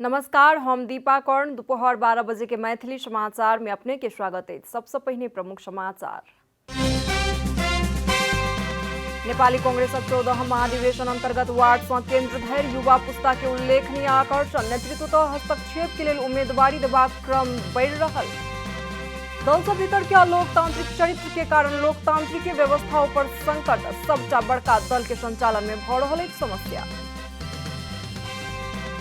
नमस्कार, हम दीपा कर्ण। दोपहर 12 बजे के मैथिली समाचार में अपने के स्वागत है। सबसे पहले प्रमुख समाचार। नेपाली कांग्रेसक 14 महाधिवेशन अंतर्गत वार्ड से केन्द्र धरि युवा पुस्ता के उल्लेखनीय आकर्षण। नेतृत्व हस्तक्षेप के लिए उम्मीदवारी देबाक क्रम बढ़ि रहल। दल से भीतर के लोकतांत्रिक चरित्र के कारण लोकतांत्रिक व्यवस्था पर संकट। सबटा बड़का दल के संचालन में भ रहल समस्या।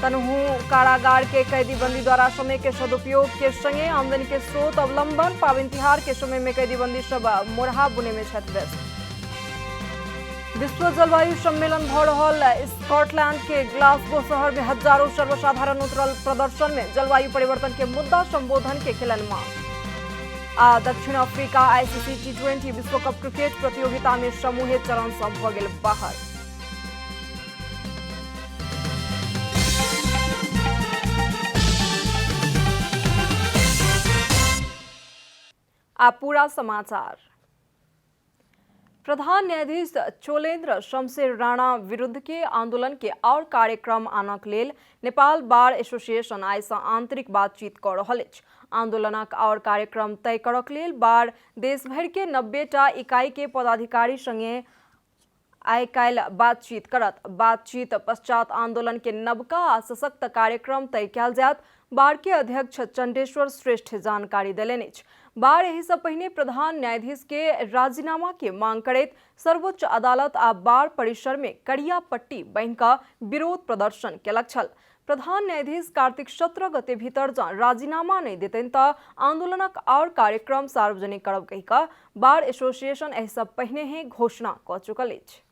तनहू कारागार के कैदी बंदी द्वारा समय के सदुपयोग के संगे आमदनी के स्रोत अवलंबन। पावन तिहार के समय में कैदी बंदी सब मोरहा बुने में क्षतिग्रस्त। विश्व जलवायु सम्मेलन भ रहल। स्कॉटलैंड के ग्लासगो शहर में हजारों सर्वसाधारण उतरल प्रदर्शन में जलवायु परिवर्तन के मुद्दा संबोधन के केलन मांग। दक्षिण अफ्रीका आईसीसी T20 विश्व कप क्रिकेट प्रतियोगिता में समूह चरण से भ गेल बाहर। पूरा समाचार। प्रधान न्यायाधीश चोलेन्द्र शमशेर राणा विरुद्ध के आंदोलन के और कार्यक्रम आनक लेल नेपाल बार एसोसिएशन आइ से आंतरिक बातचीत कर रहल अछि। आंदोलनक और कार्यक्रम तय करक लेल बार देश भर के 90टा इकाई के पदाधिकारी संगे आइ काल्हि बातचीत करत। बातचीत पश्चात आंदोलन के नवका आ सशक्त कार्यक्रम तय कयल जायत। बार के अध्यक्ष चंडेश्वर श्रेष्ठ जानकारी देलनि अछि। बार एहि से पहिने प्रधान न्यायाधीश के राजीनामा के मांग करैत सर्वोच्च अदालत आ बार परिसर में करिया पट्टी बान्हि कऽ विरोध प्रदर्शन केलक छल। प्रधान न्यायाधीश कार्तिक 17 गते भीतर जँ राजीनामा नहीं देतनि तऽ आंदोलनक और कार्यक्रम सार्वजनिक करब कहि कऽ बार एसोसिएशन एहि से पहिने ही घोषणा कऽ चुकल अछि।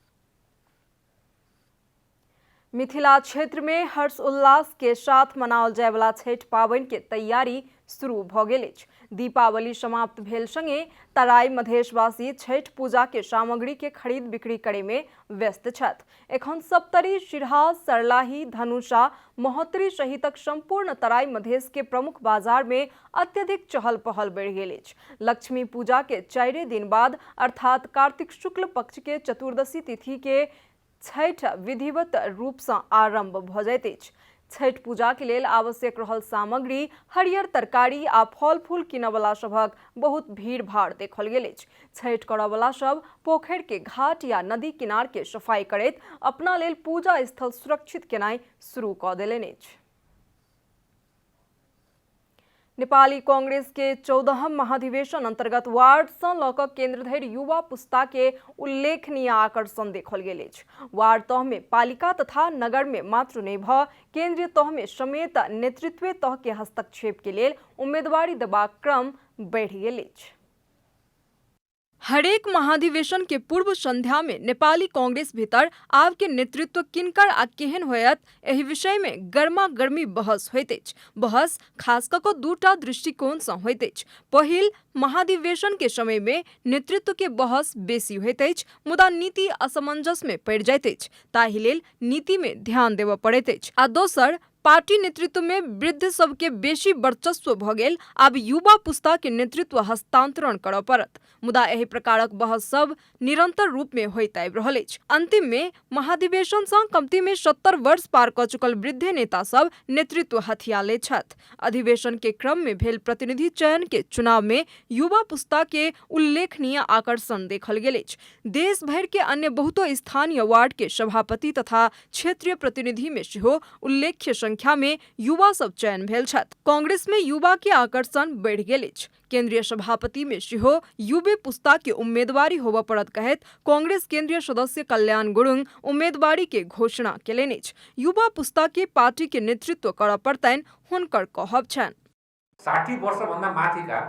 मिथिला क्षेत्र में हर्ष उल्लास के साथ मनाओल जाय वाला छठ पावनि के तैयारी शुरू भ गेल अछि। दीपावली समाप्त भेल संगे तराई मधेशवासी छठ पूजा के सामग्री के खरीद बिक्री करे में व्यस्त छथि। एखन सप्तरी, सिरहा, सरलाही, धनुषा, महोत्तरी सहितक संपूर्ण तराई मधेश के प्रमुख बाजार में अत्यधिक चहल पहल बढ़ि गेल अछि। लक्ष्मी पूजा के 4 दिन बाद अर्थात कार्तिक शुक्ल पक्ष के चतुर्दशी तिथि के छठ विधिवत रूप से आरंभ भ जाइत अछि। छठ पूजा के लेल आवश्यक रहल सामग्री, हरियर तरकारी आ फल फूल किनय वाला सभक बहुत भीड़ भाड़ देखल गेल अछि। छठ करय वाला सब पोखरि के घाट या नदी किनार के सफाई करैत अपना लेल पूजा स्थल सुरक्षित केनाइ शुरू कऽ देलनि अछि। नेपाली कांग्रेस के 14 महाधिवेशन अंतर्गत वार्ड से लऽ कऽ केन्द्र धरि युवा पुस्ता के उल्लेखनीय आकर्षण देखल गेल अछि। वार्ड तह में पालिका तथा नगर में मात्र नहीं भ केंद्रीय तह में समेत नेतृत्व तह के हस्तक्षेप के लेल उम्मीदवारी देबाक क्रम बढ़ि गेल अछि। हरेक महाधिवेशन के पूर्व संध्या में नेपाली कांग्रेस भीतर आब के नेतृत्व किनकर आ केहन होयत एहि विषय में गर्मा गर्मी बहस होइत अछि। बहस खास कऽ दूटा दृष्टिकोण से होइत अछि। पहिल, महाधिवेशन के समय में नेतृत्व के बहस बेसी होइत अछि, मुदा नीति असमंजस में पड़ि जाइत अछि, ताहि लेल नीति में ध्यान देबय पड़ैत अछि। आ दोसर, पार्टी नेतृत्व में वृद्ध सबके बेसी वर्चस्व भ गेल, आब युवा पुस्ता के नेतृत्व हस्तांतरण करऽ पड़त। मुदा एहि प्रकारक बहस सब निरंतर रूप में होइत आबि रहल अछि। अंतिम में महाधिवेशन से कमती में 70 वर्ष पार कऽ चुकल वृद्ध नेता सब नेतृत्व हथिया ले छथि। अधिवेशन के क्रम में भेल प्रतिनिधि चयन के चुनाव में युवा पुस्ता के उल्लेखनीय आकर्षण देखल गेल अछि। देश भर के अन्य बहुतो स्थानीय वार्ड के सभापति तथा क्षेत्रीय प्रतिनिधि में सेहो उल्लेख्य संख्या में युवा सब चयन भेल छथि। कांग्रेस में युवा के आकर्षण बढ़ि गेल अछि। केंद्रीय सभापति में सेहो युवा पुस्ता के उम्मीदवारी होबय पड़त कहैत कांग्रेस केंद्रीय सदस्य कल्याण गुरुंग उम्मीदवारी के घोषणा केलनि अछि। युवा पुस्ता के पार्टी के नेतृत्व करऽ पड़तनि हुनकर कहब छनि। 60 वर्ष भन्दा माथिका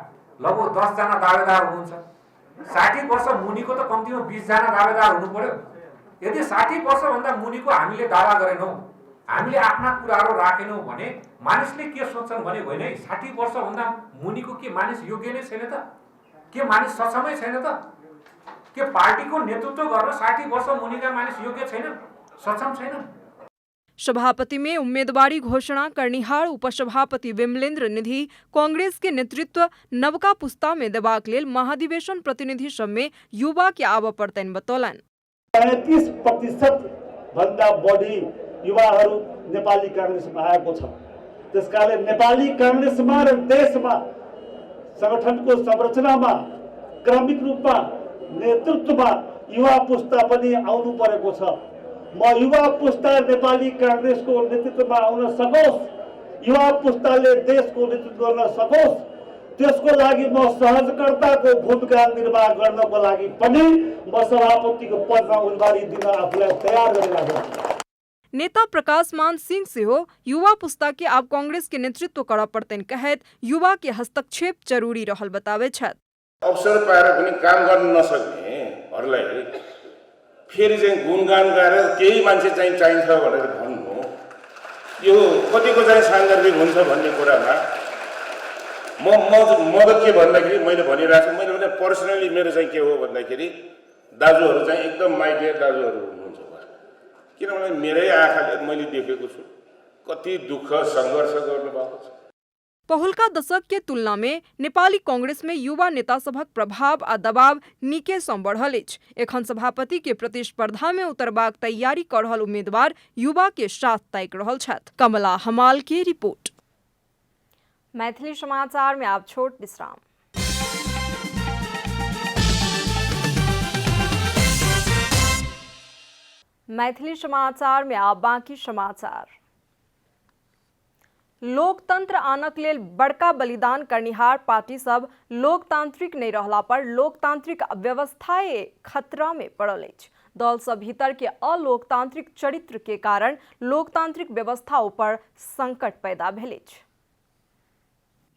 लगभग 10 जना दावेदार हुनुहुन्छ। 60 वर्ष मुनिको त कम्तीमा 20 जना दावेदार हुनु पर्यो। यदि 60 वर्ष भन्दा मुनिको हामीले दावा गरेनौं, हामीले आफ्ना कुराहरू राखेनौं भने मानिसले के सोच्छन् भने होइन है। 60 वर्ष भन्दा मुनिको के मानिस योग्य नै छैन त? के मानिस सक्षमै छैन त? के पार्टीको नेतृत्व गर्न 60 वर्ष मुनिका मानिस योग्य छैनन्, सक्षम छैनन्? सभापति में उम्मीदवारी घोषणा करनिहार उपसभापति विमलेन्द्र निधि कांग्रेस के नेतृत्व नवका पुस्ता में देबाक लेल महाधिवेशन प्रतिनिधि सब में युवा के आबऽ पड़तनि बतौलनि। 35% भन्दा बढी युवाहरू नेपाली कांग्रेसमा आएको छ। त्यसकारण नेपाली कांग्रेसमा र देशमा संगठनको संरचनामा क्रमिक रूपमा नेतृत्वमा युवा पुस्ता पनि आउनु परेको छ। म युवा पुस्ता नेपाली कांग्रेसको नेतृत्वमा आउन सकोस्, युवा पुस्ताले देशको नेतृत्व गर्न सकोस्, त्यसको लागि म सहजकर्ताको भूमिका निर्वाह गर्नको लागि पनि म सभापतिको पदमा उम्मेदवारी दिन आफूलाई तयार गरिरहेको छु। नेता प्रकाश मान सिंह से हो युवा पुस्ता के आप कांग्रेस के नेतृत्व कर पर्तन कहत युवा के हस्तक्षेप जरूरी रहल बतावे छथि। अवसर पाएर पनि काम गर्न नसक्नेहरूलाई फेरि चाहिँ गुणगान गरेर केही मान्छे चाहिँ चाहिन्छ भनेर भन्नु यो कतिको चाहिँ सान्दर्भिक हुन्छ भन्ने कुरामा म त के भन्दाखेरि मैले भनिरहेको छु, मैले भने पर्सनली मेरो चाहिँ के हो भन्दाखेरि दाजुहरू चाहिँ एकदम माइडियर दाजुहरू हुनुहुन्छ। किनभने मेरै आँखाले मैले देखेको छु कति दुःख सङ्घर्ष गर्नुभएको छ। पहुलका दशक के तुलना में नेपाली कांग्रेस में युवा नेता सभक प्रभाव आ दबाव नीके सँ बढ़ल अछि। एखन सभापति के प्रतिस्पर्धा में उतरबाक तैयारी कर रहल उम्मीदवार युवा के साथ ताकि रहल छथि। कमला हमाल की रिपोर्ट। मैथिली समाचार में आप छोट विश्राम। मैथिली समाचार में आप बाकी समाचार। लोकतंत्र आनक लेल बड़का बलिदान करनिहार पार्टी सब लोकतांत्रिक नहीं रहला पर लोकतांत्रिक व्यवस्थाएं खतरा में पड़ल अछि। दल सब भीतर के अलोकतांत्रिक चरित्र के कारण लोकतांत्रिक व्यवस्था ऊपर संकट पैदा भेल अछि।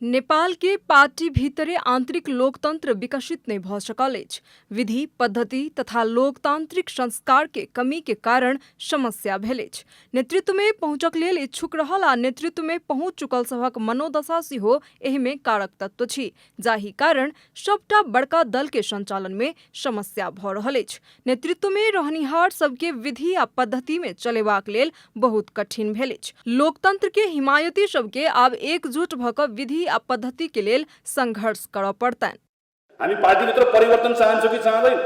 नेपाल के पार्टी भीतरे आंतरिक लोकतंत्र विकसित नहीं भ सकल अछि। विधि पद्धति तथा लोकतांत्रिक संस्कार के कमी के कारण समस्या भेल अछि। नेतृत्व में पहुंचक लेल इच्छुक रहल आ नेतृत्व में पहुंच चुकल सभक मनोदशा सेहो एहि में कारक तत्व अछि, जाहि कारण सबटा बड़का दल के संचालन में समस्या भ रहल अछि। नेतृत्व में रहनिहार सबके विधि आ पद्धति में चलेबाक लेल बहुत कठिन भेल अछि। लोकतंत्र के हिमायती सबके आब एकजुट भ क विधि आ पद्धति के लेल संघर्ष कर पर्तन। हामी पार्टीभित्र परिवर्तन चाहन्छौँ कि चाहदैन?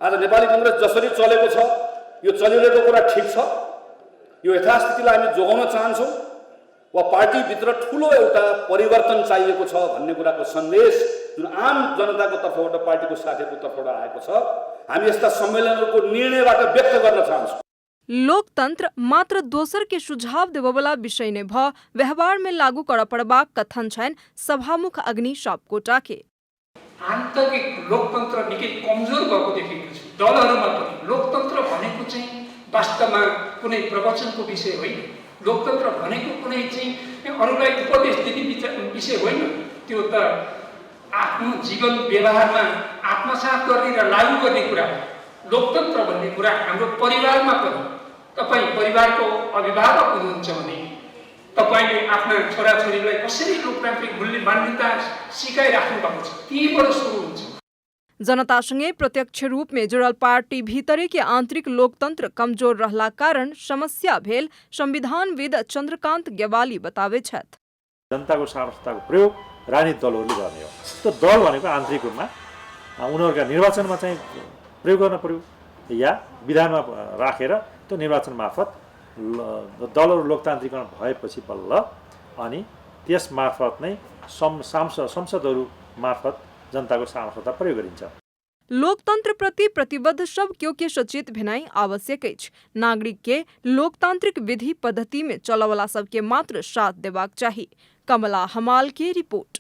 आज नेपाली कांग्रेस जसरी चलेको छ यो चलिरहेको कुरा ठिक छ? यो यथास्थितिलाई हामी जोगाउन चाहन्छौँ वा पार्टीभित्र ठूलो एउटा परिवर्तन चाहिएको छ भन्ने कुराको सन्देश जुन आम जनताको तर्फबाट पार्टीको साथीहरूको तर्फबाट आएको छ, हामी यस्ता सम्मेलनहरूको निर्णयबाट व्यक्त गर्न चाहन्छौँ। लोकतंत्र मात्र दोसर के सुझाव देवला विषय ने भ व्यवहार में लागू कर पड़बाक कथन छन् सभामुख अग्नि सापकोटा के। आन्तरिक लोकतन्त्र निकै कमजोर भएको देखेको छु। दलहरूमा पनि लोकतन्त्र भनेको चाहिँ वास्तवमा कुनै प्रवचनको विषय होइन। लोकतन्त्र भनेको कुनै चाहिँ अरूलाई उपदेश दिने विषय होइन। त्यो त आफ्नो जीवन व्यवहारमा आत्मसात गर्ने र लागू गर्ने कुरा हो। लोकतन्त्र भन्ने कुरा हाम्रो परिवारमा पनि, तपाईँ परिवारको अभिभावक हुनुहुन्छ भने तपाईले आफ्ना छोराछोरीलाई कसरी लोकतान्त्रिक मूल्य मान्यता सिकाइराख्नु भएको छ, तीबाट सुरु हुन्छ। जनतासँगै प्रत्यक्ष रूप में जुड़ल पार्टी भीतरे के आंतरिक लोकतंत्र कमजोर रहला कारण समस्या भेल संविधानविद चंद्रकांत गेवाली बतावे छथि। जनताको सामर्थ्यताको प्रयोग राजनीतिक दलहरूले गर्ने हो। त्यो दल भनेको आन्तरिक रूपमा उनीहरूका निर्वाचनमा चाहिँ प्रयोग गर्न पर्यो या विधानमा राखेर त्यो निर्वाचन मार्फत दलहरू लोकतान्त्रिकरण भएपछि बल्ल अनि त्यस मार्फत नै संसदहरू मार्फत जनताको सामर्थ्यता प्रयोग गरिन्छ। लोकतंत्र प्रति प्रतिबद्ध सब क्यों के सचेत भेनाई आवश्यक अछि। नागरिक के लोकतांत्रिक विधि पद्धति में चलवला सबके मात्र साथ देबाक चाही। कमला हमाल की रिपोर्ट।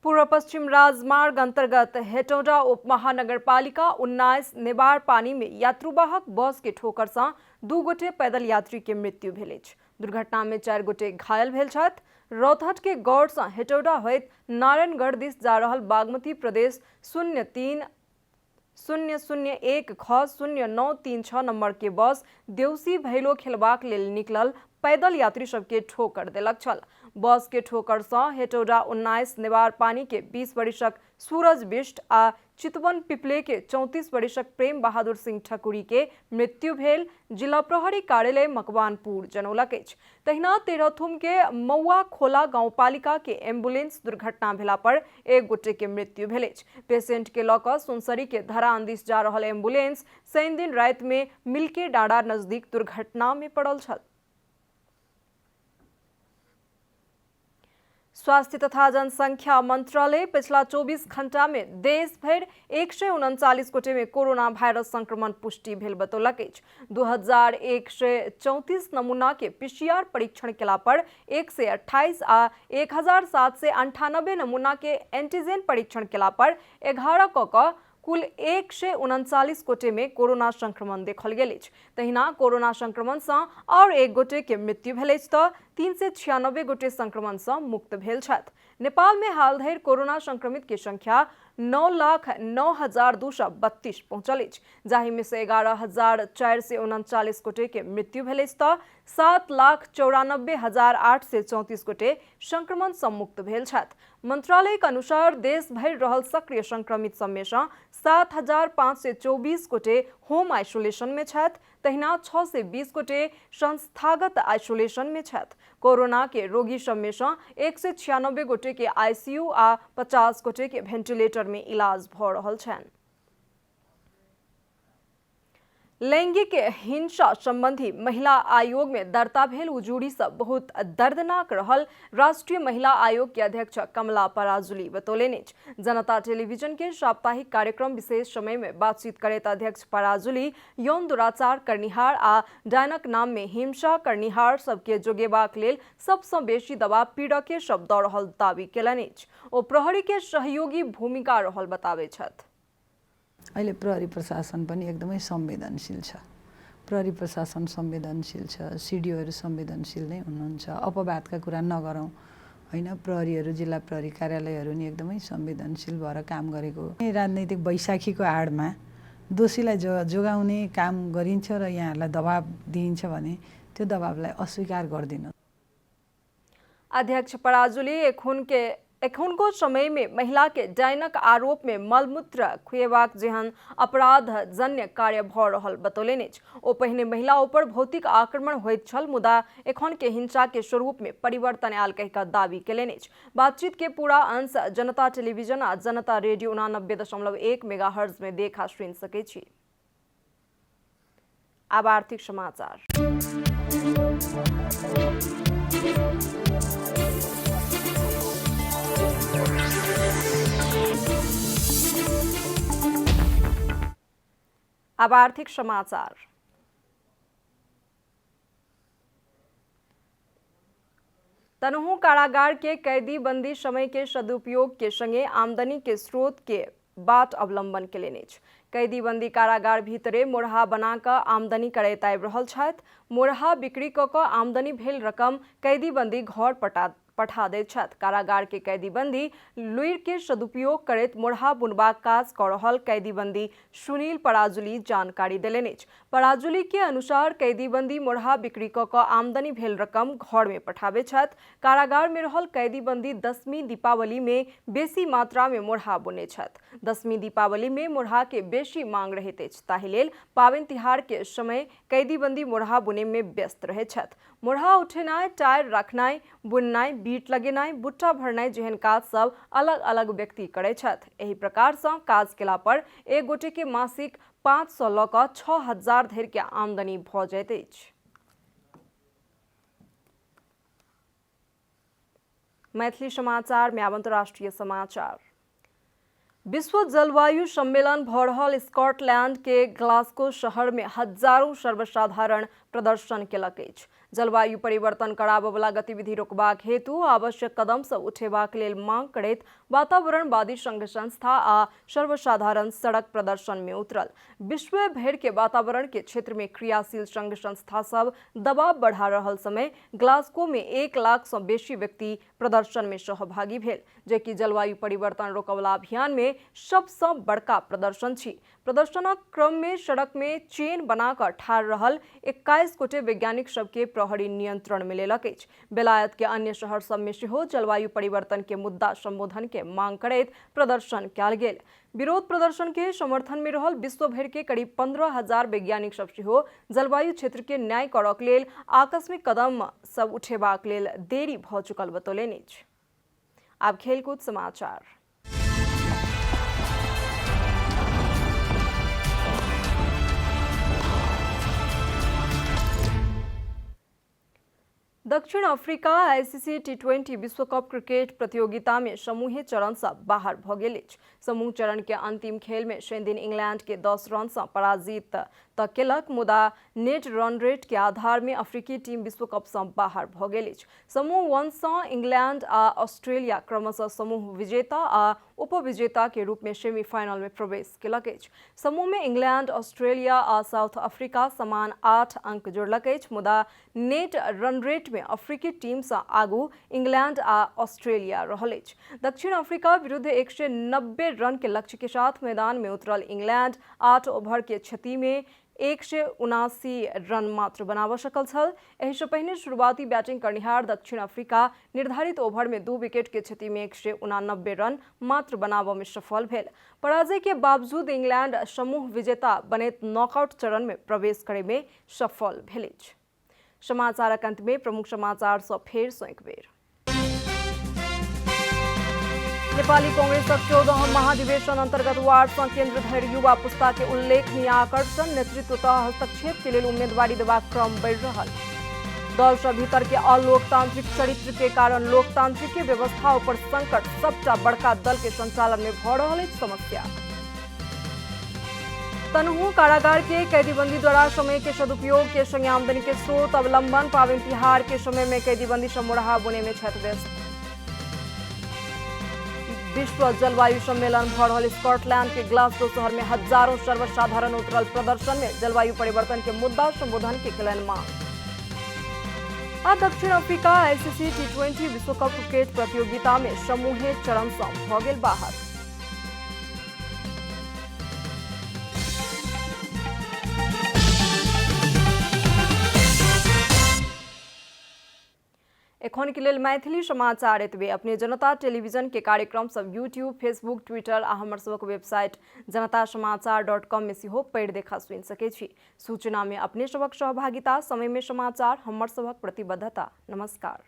पूर्व पश्चिम राजमार्ग अंतर्गत हेटौडा उपमहानगरपालिका 19 नेवार पानी में यात्रुवाहक बस के ठोकर से 2 गोटे पैदल यात्री के मृत्यु भेल अछि। दुर्घटना में 4 गोटे घायल भेल छथि। रौतहट के गौड़ से हेटौडा होइत नारायणगढ़ दिस जा रहल बागमती प्रदेश 03-001 ख 0936 नंबर के बस देवसी भैलो खेलबाक लेल निकलल पैदल यात्री सबके ठोकर देलक छल। बस के ठोकर से हेटौडा 19 नेवार पानी के 20 वर्षक सूरज बिष्ट आ चितवन पिपले के 34 वर्षक प्रेम बहादुर सिंह ठकुरी के मृत्यु भेल जिला प्रहरी कार्यालय मकवानपुर जनौलक अछि। तहिना तेरथुम के मौआ खोला गांवपालिका के एम्बुलेंस दुर्घटना भेला पर 1 गोटे के मृत्यु भेल अछि। पेशेंट के लऽ कऽ सुनसरी के धरान दिस जा रहल एम्बुलेंस शनि दिन राति में मिलके डाँडा नजदीक दुर्घटना में पड़ल छल। स्वास्थ्य तथा जनसंख्या मंत्रालय पिछला 24 घंटा में देश भर 139 गोटे में कोरोना वायरस संक्रमण पुष्टि भेल बतौलक अछि। 2134 नमूना के PCR परीक्षण केला पर 128 आ 1798 नमूना के एंटीजन परीक्षण केला पर 11 क कुल 139 गोटे में कोरोना संक्रमण देखल गेल अछि। तहिना कोरोना संक्रमण से और एक गोटे के मृत्यु भेल अछि तऽ 396 गोटे संक्रमण से मुक्त भेल छथि। नेपाल में हाल धरि कोरोना संक्रमित के संख्या 9,09,232 पहुंचल अछि, जाहि में से 11,439 गोटे के मृत्यु भेल अछि तऽ 7,94,834 गोटे संक्रमण से मुक्त भेल छथि। मंत्रालय के अनुसार देश भर रहल सक्रिय संक्रमित सब में 7,524 गोटे होम आइसोलेशन में छथि। तहिना 620 गोटे संस्थागत आइसोलेशन में छथि। कोरोना के रोगी सब में 196 गोटे के ICU आ 50 गोटे के वेंटिलेटर में इलाज भ रहल छनि। लैंगिक हिंसा संबंधी महिला आयोग में दर्ता भेल उजूरी सब बहुत दर्दनाक रहल राष्ट्रीय महिला आयोग के अध्यक्ष कमला पराजुली बतौलनि अछि। जनता टेलीविजन के साप्ताहिक कार्यक्रम विशेष समय में बातचीत करैत अध्यक्ष पराजुली यौन दुराचार करनिहार आ डायनक नाम में हिंसा करनिहार सबके जोगेबाक लेल सबसँ बेसी दबाव पीड़के सब दऽ रहल दावी केलनि अछि। ओ प्रहरी के सहयोगी भूमिका रहल बताबै छथि। अहिले प्रहरी प्रशासन पनि एकदमै संवेदनशील छ। प्रहरी प्रशासन संवेदनशील छ, सिडिओहरू संवेदनशील नै हुनुहुन्छ। अपवादका कुरा नगरौँ हैन, प्रहरीहरू जिल्ला प्रहरी कार्यालयहरू नि एकदमै संवेदनशील भएर काम गरेको। राजनैतिक बैशाखीको आडमा दोषीलाई जोगाउने काम गरिन्छ र यहाँहरूलाई दबाब दिइन्छ भने त्यो दबाबलाई अस्वीकार गर्दिनु। अध्यक्ष पराजुली एखुनको समय में महिला के डायनक आरोप में मलमूत्र खुएबाक जेहन अपराध जन्य कार्य भ रहल बतौलनि अछि। ओ पहिने महिला ऊपर भौतिक आक्रमण होइत छल, मुदा एखन के हिंसा के स्वरूप में परिवर्तन आयल कहि कऽ दावी केलनि अछि। बातचीत के पूरा अंश जनता टेलीविजन आ जनता रेडियो 89.1 मेगाहर्ट्ज में देखा सुनि सकै छी। अब आर्थिक समाचार। अब आर्थिक समाचार। तनहु कारागार के कैदी बंदी समय के सदुपयोग के संगे आमदनी के स्रोत के बाट अवलंबन केलनि अछि। कैदी बंदी कारागार भीतरे मोरहा बना कऽ आमदनी करैत आबि रहल छथि। मोरहा बिक्री कऽ कऽ आमदनी भेल रकम कैदी बंदी घर पठा दैत छथि। कारागार के कैदी बंदी लुइर के सदुपयोग करैत मोरहा बुनबाक काज कऽ रहल कैदी बंदी सुनील पराजुली जानकारी देलनि अछि। पराजुली के अनुसार कैदी बंदी मोरहा बिक्री कऽ कऽ आमदनी भेल रकम घर में पठाबै छथि। कारागार में रहल कैदी बंदी 10वीं दीपावली में बेसी मात्रा में मोरहा बुनै छथि। 10वीं दीपावली में मोरहा के बेसी मांग रहैत अछि, ताहि लेल पाबनि तिहार के समय कैदी बंदी मोरहा बुनै में व्यस्त रहैत छथि। मोरहा उठेनाइ, टायर रखनाइ, बुननाइ, बीट लगेनाइ, बुट्टा भरनाइ जेहन काज सब अलग अलग व्यक्ति करैत छथि। एहि प्रकार सँ काज केला पर एक गोटे के मासिक 500 लऽ कऽ 6000 धरि के आमदनी भऽ जाइत अछि। मैथिली समाचार में अंतर्राष्ट्रीय समाचार। विश्व जलवायु सम्मेलन भऽ रहल स्कॉटलैंड के ग्लासगो शहर में हजारों सर्वसाधारण प्रदर्शन केलक अछि। जलवायु परिवर्तन कराबय वाला गतिविधि रोकबाक हेतु आवश्यक कदम सब उठेबाक लेल मांग करैत वातावरणवादी संघ संस्था आ सर्वसाधारण सड़क प्रदर्शन में उतरल। विश्व भर के वातावरण के क्षेत्र में क्रियाशील संघ संस्था सब दबाव बढ़ा रहल समय ग्लासगो में 1 लाख से बेसी व्यक्ति प्रदर्शन में सहभागी भेल, जेकि जलवायु परिवर्तन रोकय वाला अभियान में सबसँ बड़का प्रदर्शन छी। प्रदर्शनक क्रम में सड़क में चेन बनाकर ठाड़ रहल 21 गोटे वैज्ञानिक सबके प्रहरी नियंत्रण में लेलक अछि। बेलायत के अन्य शहर सब में सेहो जलवायु परिवर्तन के मुद्दा संबोधन के मांग करैत प्रदर्शन कयल गेल। विरोध प्रदर्शन के समर्थन में रहल विश्व भर के करीब 15,000 वैज्ञानिक सब सेहो जलवायु क्षेत्र के न्याय करक लेल आकस्मिक कदम सब उठेबाक लेल देरी भऽ चुकल बतौलनि अछि। आब खेलकूद समाचार। दक्षिण अफ्रीका आईसीसी टी20 विश्व कप क्रिकेट प्रतियोगिता में समूह चरण से बाहर भ गेल अछि। समूह चरण के अंतिम खेल में शनि दिन इंग्लैंड के 10 रन से पराजित त केलक, मुदा नेट रन रेट के आधार में अफ्रीकी टीम विश्व कप से बाहर भ गेल अछि। समूह 1 से इंग्लैंड आ ऑस्ट्रेलिया क्रमशः समूह विजेता आ उपविजेता के रूप में सेमीफाइनल में प्रवेश केलक अछि। समूह में इंग्लैंड, ऑस्ट्रेलिया आ साउथ अफ्रीका समान 8 अंक जोड़लक अछि, मुदा नेट रन रेट में अफ्रीकी टीम से आगू इंग्लैंड आ ऑस्ट्रेलिया रहल अछि। दक्षिण अफ्रीका विरुद्ध 190 रन के लक्ष्य के साथ मैदान में उतरल इंग्लैंड 8 ओवर के क्षति में 179 रन मात्र बनाब सकल छल। एहि से पहिने शुरुआती बैटिंग करनिहार दक्षिण अफ्रीका निर्धारित ओवर में 2 विकेट के क्षति में 189 रन मात्र बनाब में सफल भेल। पराजय के बावजूद इंग्लैंड समूह विजेता बनैत नॉकआउट चरण में प्रवेश करे में सफल भेल अछि। समाचारक अंत में प्रमुख समाचार सँ फेर सँ एक बेर। नेपाली कांग्रेसक 14 महाधिवेशन अंतर्गत वार्ड सँ केंद्र धरि युवा पुस्ता के उल्लेखनीय आकर्षण, नेतृत्व हस्तक्षेप के लेल उम्मीदवारी देबाक क्रम बढ़ि रहल। दल सँ भीतर के अलोकतांत्रिक चरित्र के कारण लोकतांत्रिक के व्यवस्था पर संकट, सबटा बड़का दल के संचालन में भ रहल अछि समस्या। तनहू कारागार के कैदीबंदी द्वारा समय के सदुपयोग के संग आमदनी के स्रोत अवलंबन, पावन तिहार के समय में कैदीबंदी से मोरहा बुने में क्षतिग्रस्त। विश्व जलवायु सम्मेलन भ रहल स्कॉटलैंड के ग्लासगो शहर में हजारों सर्वसाधारण उतरल प्रदर्शन में जलवायु परिवर्तन के मुद्दा संबोधन के केलन मांग। आ दक्षिण अफ्रीका आईसीसी टी20 विश्व कप क्रिकेट प्रतियोगिता में समूह चरण से भ गेल बाहर। एखन के लेल मैथिली समाचार एतबे। अपने जनता टेलीविजन के कार्यक्रम सब यूट्यूब, फेसबुक, ट्विटर आ हमर सबक वेबसाइट janatasamaachar.com में सेहो पढ़ि देखा सुनि सकै छी। सूचना में अपने सबक सहभागिता, समय में समाचार हमर सबक प्रतिबद्धता। नमस्कार।